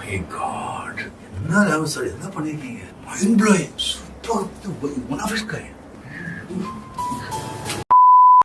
My God, என்ன Rama sir என்ன பண்ணிருக்கீங்க? Mind blowing, super, one of his kind.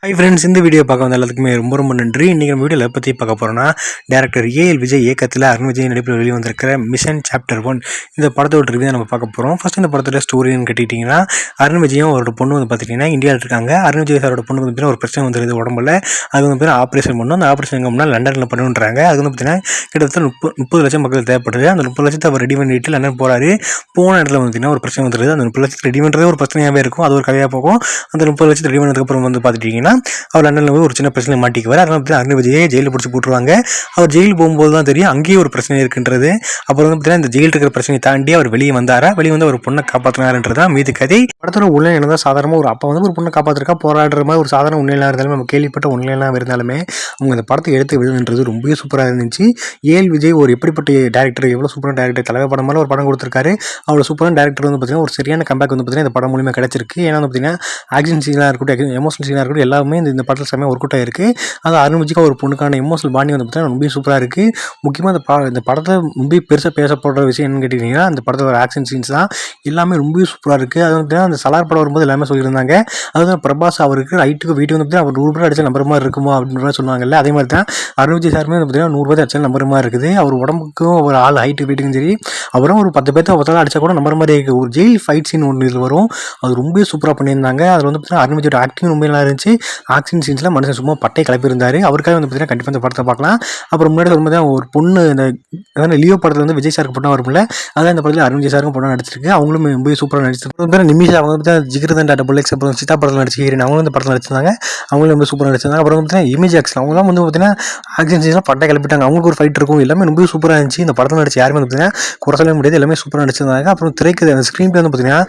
Hi friends, இந்த வீடியோ பார்க்க வந்த எல்லாத்துக்குமே ரொம்ப ரொம்ப நன்றி. இன்றைக்கி நம்ம வீடியோவில் பற்றி பார்க்க போகிறோன்னா, டேரக்டர் ஏஎல் விஜய் இயக்கத்தில் அருண் விஜய் நடிப்பில் வெளியே வந்திருக்கிற மிஷன் சாப்டர் 1 இந்த படத்தோட ரிவ்யூ தான் நம்ம பார்க்க போகிறோம். ஃபஸ்ட் இந்த படத்தோட ஸ்டோரின்னு கேட்டிங்கன்னா, அருண் விஜயும் அவரோட பொண்ணு வந்து பார்த்திங்கன்னா இந்தியாவில் இருக்காங்க. அருண் விஜய் சாரோட பொண்ணு வந்து ஒரு பிரச்சனை வந்துருது உடம்புல. அது வந்து பார்த்தீங்கன்னா ஆப்ரேஷன் பண்ணணும். அந்த ஆப்ரேஷன் எங்கன்னா லண்டனில் பண்ணுன்றாங்க. அது வந்து பார்த்திங்கன்னா கிட்டத்தட்ட 30 லட்சம் மக்கள் தேவைப்படுது. அந்த 30 லட்சத்தை அவர் ரெடி பண்ணிட்டு லண்டன் போகிறாரு. போன இடத்துல வந்து பார்த்திங்கன்னா ஒரு பிரச்சனை வந்துருது. அந்த 30 லட்சத்தை ரெடி பண்ணுறதே ஒரு பிரச்சனையாகவே இருக்கும். அது ஒரு கதையாக போகும். அந்த 30 லட்சத்தை ரெடி பண்ணதுக்கப்புறம் வந்து பார்த்துட்டிங்கன்னா அவர் லண்டனில் போய் ஒரு சின்ன பிரச்சனை மாட்டிக்குவார். அதனால அருண் விஜயை ஜெயிலில் பிடிச்சி போட்டுருவாங்க. அவர் ஜெயில் போகும்போது தான் தெரியும் அங்கேயே ஒரு பிரச்சனை இருக்குன்றது. அப்புறம் வந்து பார்த்தீங்கன்னா இந்த ஜெயில் இருக்கிற பிரச்சனையை தாண்டி அவர் வெளியே வெளியே வந்து ஒரு பொண்ணை காப்பாற்றினாருன்றதான் மீது கதை. படத்தோட உண்மை என்னதான் சாதாரணமாக ஒரு அப்பா வந்து ஒரு பொண்ணை காப்பாற்றிருக்கா போராடுற மாதிரி ஒரு சாதாரண உண்மையெல்லாம் இருந்தாலும் நம்ம கேள்விப்பட்ட உண்மையெல்லாம் இருந்தாலுமே அவங்க இந்த படத்தை எடுத்து விடுன்றது ரொம்பவே சூப்பராக இருந்துச்சு. ஏஎல் விஜய் ஒரு எப்படிப்பட்ட டேரக்டர், எவ்வளோ சூப்பரான டேரக்டர், தலைவர் படம் மேலே ஒரு படம் கொடுத்துருக்காரு. அவ்வளோ சூப்பரான டேரக்டர் வந்து பார்த்தீங்கன்னா ஒரு சரியான கம்பேக் வந்து பார்த்தீங்கன்னா இந்த படம் மூலியமாக கிடச்சிருக்கு. ஏன்னா வந்து பார்த்தீங்கன்னா ஆக்ஷன் சீனாக இருக்கட்டும், எமோஷனல் சீனாக இருக்கட்டும், எல்லாமே இந்த படத்தில் செம்மையாக ஒர்க் அவுட் ஆயிருக்கு. அது அருண் விஜய்க்கு ஒரு பொண்ணுக்கான எமோஷனல் பாண்டி வந்து பார்த்தீங்கன்னா ரொம்ப சூப்பராக இருக்குது. முக்கியமாக இந்த படத்தை ரொம்ப பெருசாக பேசப்படுற விஷயம் என்னன்னு கேட்டிங்கன்னா, அந்த படத்தில் ஒரு ஆக்ஷன் சீன்ஸ் தான் எல்லாமே ரொம்ப சூப்பராக இருக்குது. அது வந்து அந்த சலார் படம் வரும்போது எல்லாமே சொல்லியிருந்தாங்க. அதாவது பிரபாஸ் அவருக்கு ஹைட்டுக்கு வெயிட் வந்து பார்த்தீங்கன்னா அவர் 100 ரூபாய் அடிச்சா நம்பர் மாதிரி இருக்குமோ அப்படின்ற மாதிரி சொன்னாங்கல்ல. அதே மாதிரி தான் அருண் விஜய் சாருமே வந்து பார்த்தீங்கன்னா 100 ரூபாய் அடிச்சா நம்பர் மாதிரி இருக்குது. அவர் உடம்புக்கும் ஒரு ஆள் ஹைட்டு வெயிட்டுக்கும் சரி, அப்புறம் ஒரு 10 பேர்த்து ஒருத்தர அடிச்சா கூட நம்பர் மாதிரி இருக்குது. ஒரு ஜெயில் ஃபைட் சீன் ஒன்று இதில் வரும். அது ரொம்ப சூப்பராக பண்ணியிருந்தாங்க. அதில் வந்து பார்த்தீங்கன்னா அருண் விஜயோட ஆக்டிங் ரொம்ப நல்லா இருந்துச்சு. ஆக்ஷன் சீன்ஸில் மனுஷன் சும்மா பட்டை கிளப்பியிருந்தார். அவருக்காக வந்து பார்த்தீங்கன்னா கண்டிப்பாக இந்த படத்தை பார்க்கலாம். அப்புறம் முன்னாடி வரும்போது ஒரு பொண்ணு இந்த லியோ படத்தில் வந்து விஜய் சாருக்கு பொண்ணாக வரும்ல, அதான் இந்த படத்தில் அருண் விஜய் சாருக்கும் பொண்ணாக நடிச்சிருக்கு. அவங்களும் ரொம்ப சூப்பராக நடிச்சிருக்காங்க. நிமிஷா அவங்க வந்து ஜிகிர்தண்டா டபுள்-எக்ஸ் அப்புறம் சித்தா படத்தில் நடிச்சு அவங்களும் இந்த படத்தில் நடிச்சிருந்தாங்க. அவங்களும் ரொம்ப சூப்பராக நடிச்சிருந்தாங்க. அப்புறம் வந்து பார்த்தீங்கன்னா இமேஜ் ஆக்ஷன் அவங்களாம் வந்து பார்த்தீங்கன்னா ஆக்ஷன் சீன்ஸ்லாம் பட்டை கிளப்பிட்டாங்க. அவங்களுக்கு ஒரு ஃபைட் இருக்கும். எல்லாமே ரொம்ப சூப்பராக இருந்துச்சு. இந்த படத்தில் நடிச்சு யாருமே வந்து பார்த்தீங்கன்னா குறை சொல்ல முடியாது. எல்லாமே சூப்பராக நடிச்சிருந்தாங்க. அப்புறம் திரைக்கு அந்த ஸ்க்ரீன் பிளே வந்து பார்த்தீங்கன்னா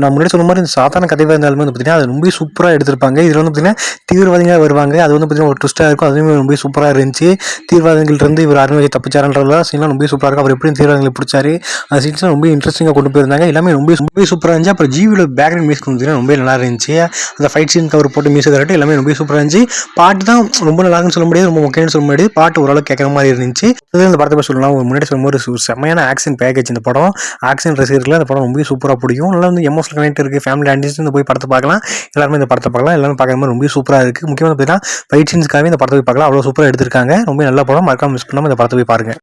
நான் முன்னாடி சொன்ன மாதிரி இந்த சாதாரண கதையாக இருந்தாலுமே வந்து பார்த்தீங்கன்னா அது ரொம்ப சூப்பராக எடுத்திருப்பாங்க. இதில் வந்து பார்த்தீங்கன்னா தீவிரவாதிகளாக வருவாங்க. அது வந்து பார்த்தீங்கன்னா ஒரு ட்விஸ்ட்டாக இருக்கும். அதுவுமே ரொம்ப சூப்பராக இருந்துச்சு. தீவிரவாதிகள்கிட்ட இவர் அருண் விஜய் தப்பிச்சாரன்றதெல்லாம் சீன்லாம் ரொம்ப சூப்பராக இருக்கும். அவர் எப்படி தீவிரவாதிகளை பிடிச்சாரு அந்த சீன்ஸ்லாம் ரொம்ப இன்ட்ரெஸ்டிங்காக கொண்டு போயிருந்தாங்க. எல்லாமே ரொம்ப சூப்பராக இருந்துச்சு. அப்புறம் ஜிவியோட பேக்ரவுண்ட் மியூசிக் வந்து ரொம்ப நல்லா இருந்துச்சு. அந்த ஃபைட் சீனுக்கு அவர் போட்டு மியூசிக் கரெக்ட் எல்லாமே ரொம்ப சூப்பராக இருந்துச்சு. பாட்டு தான் ரொம்ப நல்லான்னு சொல்ல முடியாது, ரொம்ப முக்கியம்னு சொல்ல முடியாது. பாட்டு ஓரளவுக்கு கேட்குற மாதிரி இருந்துச்சு. இந்த படத்தை சொல்லலாம் ஒரு முன்னாடி சொல்லும் போது ஒரு செம்மையான ஆக்ஷன் பேக்கேஜ் இந்த படம். ஆக்ஷன் ரசிகர்கள் அந்த படம் ரொம்ப சூப்பராக பிடிக்கும். நல்லா வந்து எமோஷனல் கனெக்ட் இருக்குது. ஃபேமிலி ஆண்டிஸ் போய் படத்தை பார்க்கலாம். எல்லாருமே இந்த படத்தை பார்க்கலாம். எல்லாமே பார்க்குற மாதிரி ரொம்ப சூப்பராக இருக்குது. முக்கியமாக பார்த்தீங்கன்னா ஃபைட் சீன்ஸ்க்காகவே இந்த படத்தை போய் பார்க்கலாம். அவ்வளோ சூப்பராக எடுத்திருக்காங்க. ரொம்ப நல்ல படம். மறக்காம மிஸ் பண்ணாமல் இந்த படத்தை போய் பாருங்கள்.